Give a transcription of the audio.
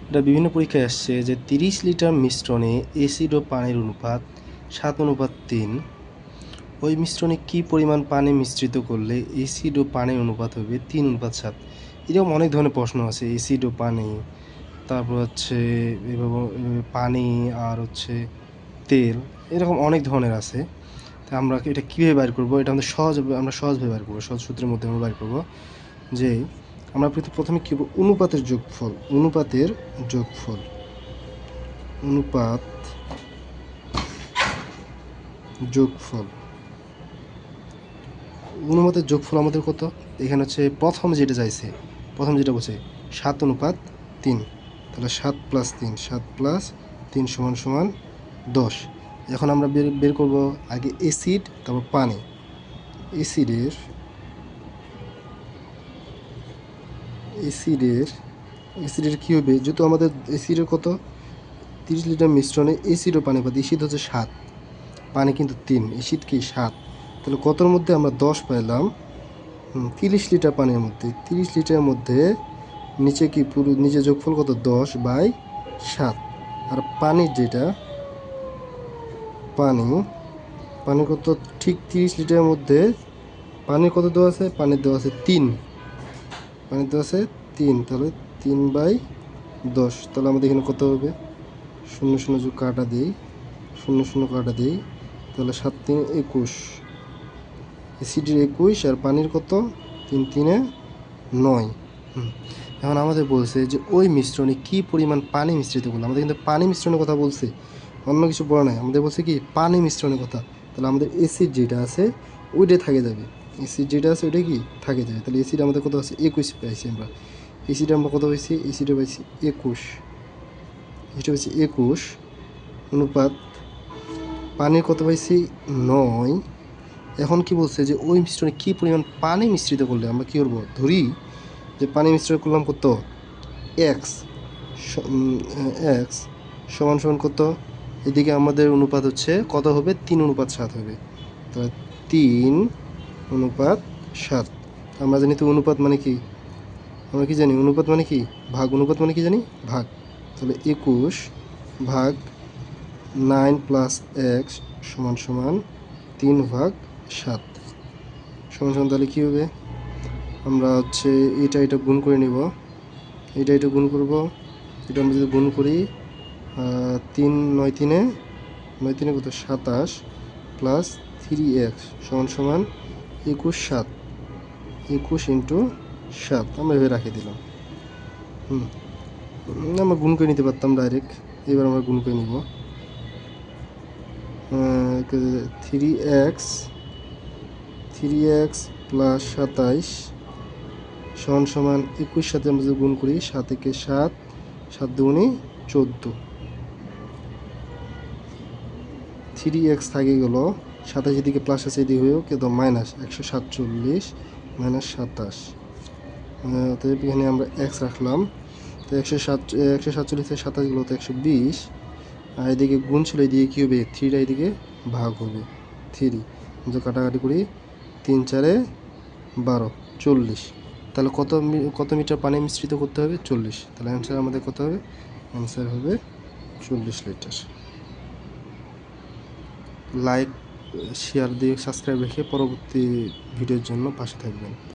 এটা বিভিন্ন পরীক্ষায় আসছে যে 30 লিটার মিশ্রণে অ্যাসিড ও পানির অনুপাত 7:3। ওই মিশ্রণে কি পরিমাণ পানি মিশ্রিত করলে অ্যাসিড ও পানির অনুপাত হবে 3:7। এরকম অনেক ধরনের প্রশ্ন আছে, অ্যাসিড ও পানি, তারপর হচ্ছে এভাবে পানি আর হচ্ছে তেল, এরকম অনেক ধরনের আছে। তা আমরা এটা কীভাবে বাইর করবো? এটা আমরা সহজভাবে বাইর করবো, সহজ সূত্রের মধ্যে আমরা বাইর করবো যে আমরা প্রথমে কী করবো, অনুপাতের যোগফল অনুপাত অনুপাতের যোগফল আমাদের কত? এখানে হচ্ছে প্রথম যেটা বলছে 7:3। তাহলে 7 + 3 = 10। এখন আমরা বের করব আগে অ্যাসিড, তারপর পানি। অ্যাসিডের কী হবে? যেহেতু আমাদের অ্যাসিডের কত, 30 লিটার মিশ্রণে অ্যাসিড ও পানি, অ্যাসিড হচ্ছে 7, পানি কিন্তু 3, অ্যাসিড কি 7। তাহলে কতর মধ্যে আমরা 10 পাইলাম? 30 লিটার পানির মধ্যে, 30 লিটারের মধ্যে নিচে যোগফল কত? 10/7। আর পানির যেটা পানি কত? ঠিক 30 লিটারের মধ্যে পানির কত দেওয়া আছে? পানির দেওয়া আছে 3, তাহলে 3/10। তাহলে আমাদের এখানে কত হবে? 0 0 কাটা দিই, 0 কাটা দিই, তাহলে 7 3 21। অ্যাসিডের 21 আর পানির কত? 3 3 9। এখন আমাদের বলছে যে ওই মিশ্রণে কি পরিমাণ পানি মিশ্রিত করলো। আমাদের কিন্তু পানি মিশ্রণের কথা বলছে, অন্য কিছু বলা নাই। আমাদের বলছে কি পানি মিশ্রণের কথা। তাহলে আমাদের অ্যাসিড যেটা আছে ওইটাই থাকে যাবে, থাকে যাবে। তাহলে অ্যাসিড আমাদের কত আছে? 21 পাইছি আমরা। অ্যাসিড আমরা কত পাইছি? অ্যাসিডে পাইছি 21। এটা হচ্ছে 21 অনুপাত পানির কত পাইছি? 9। এখন কি বলছে যে ওই মিশ্রণে কি পরিমাণ পানি মিশ্রিত করলে আমরা কী করবো? ধরি যে পানি মিশ্রিত করলাম কত? এক্স সমান সমান কত? এদিকে আমাদের অনুপাত হচ্ছে কত হবে? 3:7 হবে। তাহলে 3:7। আমরা জানি তো অনুপাত মানে কি? আমরা কি জানি? অনুপাত মানে কি? ভাগ। অনুপাত মানে কি জানি? ভাগ। তাহলে 21/9 + x = 3/7 তাহলে কী হবে? আমরা হচ্ছে এটা গুণ করে নিব, এটা গুণ করব। এটা আমরা যদি গুণ করি 3 9 3 কত? 27 + 3x = 21/7। 21 × 7 আমরা এভাবে রাখে দিলাম। আমরা গুণ করে নিতে পারতাম ডাইরেক্ট, এবার আমরা গুণ করে নিব। 3x + 27 = 21 সাথে আমরা যদি গুণ করি, 7 একে 7, 7 দুগুণে 14। 3x থাকে গেল, 27 এদিকে প্লাস আছে, এদিকে হয়েও কিন্তু মাইনাস 147 - 27। অতএব এখানে আমরা x রাখলাম। তো 147 থেকে 27 গেল তো 120, আর এদিকে গুণ ছিল, এদিকে কী হবে? 3টা এদিকে ভাগ হবে, 3 যে কাটাকাটি করি, 3 4 12 40। তাহলে কত মিটার পানি মিশ্রিত করতে হবে? 40। তাহলে অ্যান্সার আমাদের কত হবে? অ্যান্সার হবে 40 লিটার। লাইক, শেয়ার দিয়ে সাবস্ক্রাইব রেখে পরবর্তী ভিডিওর জন্য পাশে থাকবেন।